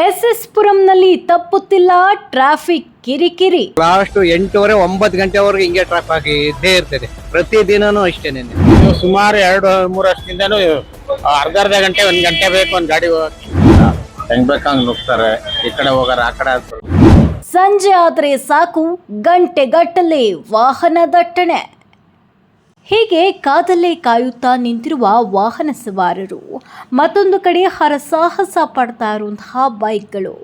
S ಪುರಂನಲ್ಲಿ ತಪ್ಪುತ್ತಿಲ್ಲ traffic ಕಿರಿಕಿರಿ. Last 8:30 9 ಗಂಟೆವರೆಗೂ ಹಿಂಗೆ ಟ್ರಾಫಿಕ್ ಇದ್ದೇ ಇರ್ತದೆ, ಪ್ರತಿದಿನನೂ ಅಷ್ಟೇನೆ. ಸುಮಾರು 2-3 ವರ್ಷದಿಂದನೂ ಅರ್ಧ ಗಂಟೆ 1 ಗಂಟೆ ಬೇಕು ಒಂದು ಗಾಡಿ ಹೋಗಕ್ಕೆ. ಹೆಂಗ್ ಬೇಕಂಗ್ ನುಗ್ತಾರೆ, ಈ ಕಡೆ ಹೋಗಾರ ಆ ಕಡೆ ಆಗ್ತಾರೆ. ಸಂಜೆ ಆದರೆ ಸಾಕು, ಗಂಟೆಗಟ್ಟಲೆ ವಾಹನ ದಟ್ಟಣೆ. ಹೀಗೆ ಕಾದಲ್ಲೇ ಕಾಯುತ್ತಾ ನಿಂತಿರುವ ವಾಹನ ಸವಾರರು, ಮತ್ತೊಂದು ಕಡೆ ಹರಸಾಹಸ ಪಡ್ತಾ ಇರುವಂತಹ ಬೈಕ್ಗಳು,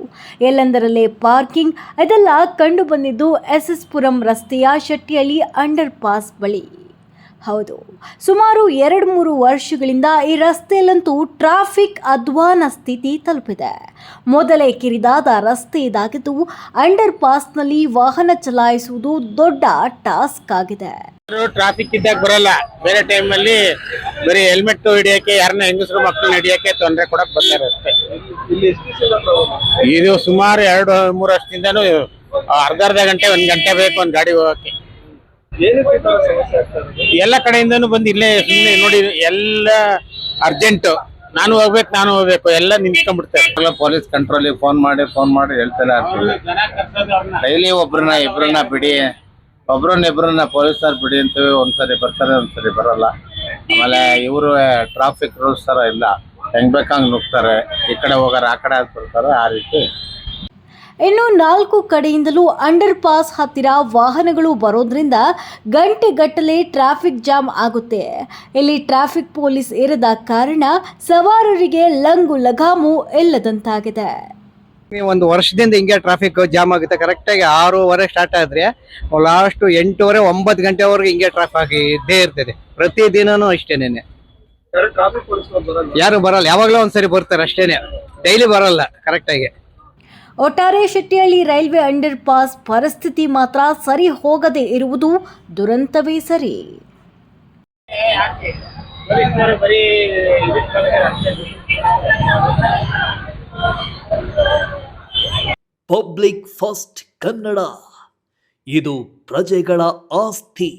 ಎಲ್ಲೆಂದರಲ್ಲೇ ಪಾರ್ಕಿಂಗ್, ಇದೆಲ್ಲ ಕಂಡು ಬಂದಿದ್ದು ಎಸ್ ಪುರಂ ರಸ್ತೆಯ ಶೆಟ್ಟಿಹಳ್ಳಿ ಅಂಡರ್ ಪಾಸ್ ಬಳಿ. ಹೌದು, ಸುಮಾರು 2-3 ವರ್ಷಗಳಿಂದ ಈ ರಸ್ತೆಯಲ್ಲಂತೂ ಟ್ರಾಫಿಕ್ ಅಧ್ವಾನ ಸ್ಥಿತಿ ತಲುಪಿದೆ. ಮೊದಲೇ ಕಿರಿದಾದ ರಸ್ತೆ ಇದಾಗಿದ್ದು ಅಂಡರ್ ಪಾಸ್ನಲ್ಲಿ ವಾಹನ ಚಲಾಯಿಸುವುದು ದೊಡ್ಡ ಟಾಸ್ಕ್ ಆಗಿದೆ. ಟ್ರಾಫಿಕ್ ಇದ್ದಾಗ ಬರಲ್ಲ, ಬೇರೆ ಟೈಮ್ ಅಲ್ಲಿ ಬರೀ ಹೆಲ್ಮೆಟ್ ಹಿಡಿಯಕ್ಕೆ, ಯಾರನ್ನ ಹೆಂಗಸರು ಮಕ್ಕಳನ್ನ ಹಿಡಿಯಕ್ಕೆ ತೊಂದರೆ ಕೊಡಕ್ ಬರ್ತಾರೆ ಅಷ್ಟೇ. ಇದು ಸುಮಾರು 2-3 ವರ್ಷದಿಂದನೂ ಅರ್ಧ ಗಂಟೆ 1 ಗಂಟೆ ಬೇಕು ಒಂದು ಗಾಡಿ ಹೋಗಕ್ಕೆ. ಎಲ್ಲ ಕಡೆಯಿಂದನೂ ಬಂದು ಇಲ್ಲೇ ಸುಮ್ಮನೆ ನೋಡಿ, ಎಲ್ಲ ಅರ್ಜೆಂಟ್, ನಾನು ಹೋಗ್ಬೇಕು ಎಲ್ಲ ನಿಂತ್ಕೊಂಡ್ಬಿಡ್ತಾರೆ. ಪೊಲೀಸ್ ಕಂಟ್ರೋಲಿಗೆ ಫೋನ್ ಮಾಡಿ ಹೇಳ್ತಾರೆ. ಡೈಲಿ ಇಬ್ರನ್ನ ಬಿಡಿ, ಇಬ್ರನ್ನ ಪೊಲೀಸರು ಬಿಡಿ ಅಂತೀವಿ. ಒಂದ್ಸರಿ ಬರ್ತಾರೆ, ಒಂದ್ಸರಿ ಬರಲ್ಲ. ಆಮೇಲೆ ಇವರು ಟ್ರಾಫಿಕ್ ರೂಲ್ಸ್ ತರ ಇಲ್ಲ, ಹೆಂಗ್ ಬೇಕಂಗ್ ನುಗ್ತಾರೆ, ಈ ಕಡೆ ಹೋಗಾರ ಆ ಕಡೆ ಬರ್ತಾರೆ, ಆ ರೀತಿ. ಇನ್ನು 4 ಕಡೆಯಿಂದಲೂ ಅಂಡರ್ ಪಾಸ್ ಹತ್ತಿರ ವಾಹನಗಳು ಬರೋದ್ರಿಂದ ಗಂಟೆಗಟ್ಟಲೆ ಟ್ರಾಫಿಕ್ ಜಾಮ್ ಆಗುತ್ತೆ. ಇಲ್ಲಿ ಟ್ರಾಫಿಕ್ ಪೊಲೀಸ್ ಇರದ ಕಾರಣ ಸವಾರರಿಗೆ ಲಂಗು ಲಗಾಮು ಇಲ್ಲದಂತಾಗಿದೆ. ಒಂದು ವರ್ಷದಿಂದ ಹಿಂಗೆ ಟ್ರಾಫಿಕ್ ಜಾಮ್ ಆಗುತ್ತೆ. ಕರೆಕ್ಟಾಗಿ 6:30 ಸ್ಟಾರ್ಟ್ ಆದ್ರೆ ಲಾಸ್ಟ್ 8:30 9 ಗಂಟೆವರೆಗೂ ಹಿಂಗೆ ಟ್ರಾಫಿಕ್ ಇದ್ದೇ ಇರ್ತದೆ, ಪ್ರತಿದಿನನೂ ಅಷ್ಟೇನೆ. ಯಾರು ಬರಲ್ಲ, ಯಾವಾಗಲೂ ಒಂದ್ಸರಿ ಬರ್ತಾರೆ ಅಷ್ಟೇನೆ, ಡೈಲಿ ಬರಲ್ಲ ಕರೆಕ್ಟಾಗಿ. ಒಟ್ಟಾರೆ ಶೆಟ್ಟಿಹಳ್ಳಿ ರೈಲ್ವೆ ಅಂಡರ್ ಪಾಸ್ ಪರಿಸ್ಥಿತಿ ಮಾತ್ರ ಸರಿ ಹೋಗದೆ ಇರುವುದು ದುರಂತವೇ ಸರಿ. ಪಬ್ಲಿಕ್ ಫಸ್ಟ್ ಕನ್ನಡ, ಇದು ಪ್ರಜೆಗಳ ಆಸ್ತಿ.